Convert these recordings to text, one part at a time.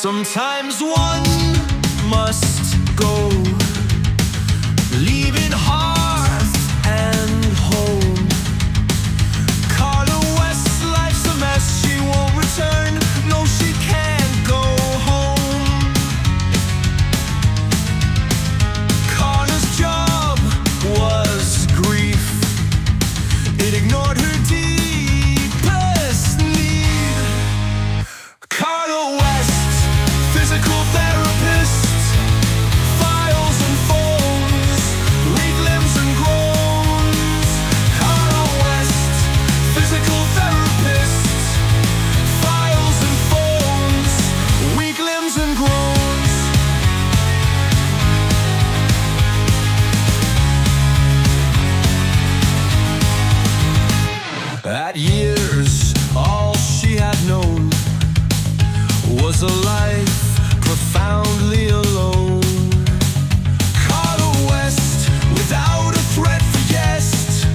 Sometimes one must go, leaving hearth and home. Carla West, life's a mess, she won't return. No, she can't go home. Carla's job was grief. It ignored her deepest need. Carla West, physical therapist, files and phones, weak limbs and groans. Carla West, physical therapist, files and phones, weak limbs and groans. At years, all she had known was a life profoundly alone. Carla West, without a threat for jest,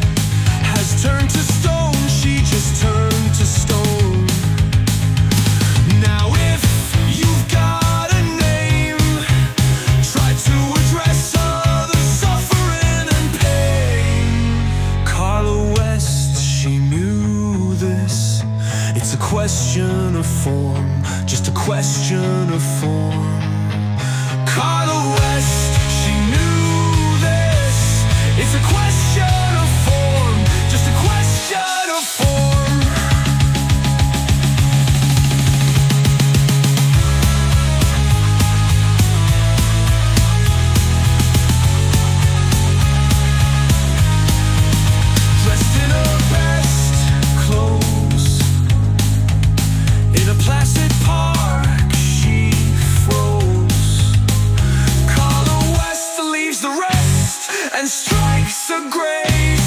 has turned to stone, she just turned to stone. Now if you've got a name, try to address other suffering and pain. Carla West, she knew this. It's a question of form, just a question of form. Carla West, she knew this. It's a question of form, just a question of form. Dressed in her best clothes, in a placid park she froze. Carla West leaves the rest and strikes a gray